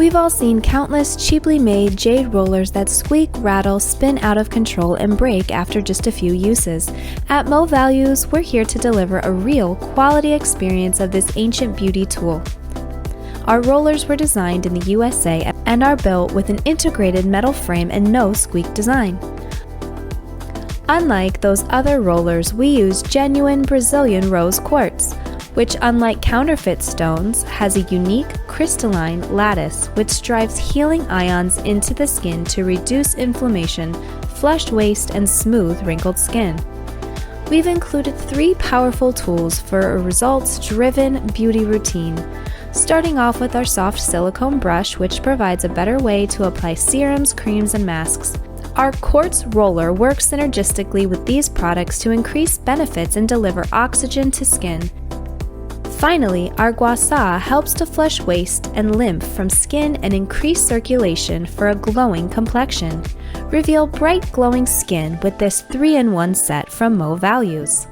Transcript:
We've all seen countless cheaply made jade rollers that squeak, rattle, spin out of control, and break after just a few uses. At Mo Values, we're here to deliver a real quality experience of this ancient beauty tool. Our rollers were designed in the USA and are built with an integrated metal frame and no squeak design. Unlike those other rollers, we use genuine Brazilian rose quartz, which, unlike counterfeit stones, has a unique crystalline lattice which drives healing ions into the skin to reduce inflammation, flush waste, and smooth wrinkled skin. We've included 3 powerful tools for a results-driven beauty routine, starting off with our soft silicone brush, which provides a better way to apply serums, creams, and masks. Our quartz roller works synergistically with these products to increase benefits and deliver oxygen to skin. Finally, our guasa helps to flush waste and lymph from skin and increase circulation for a glowing complexion. Reveal bright glowing skin with this 3-in-1 set from Mo Values.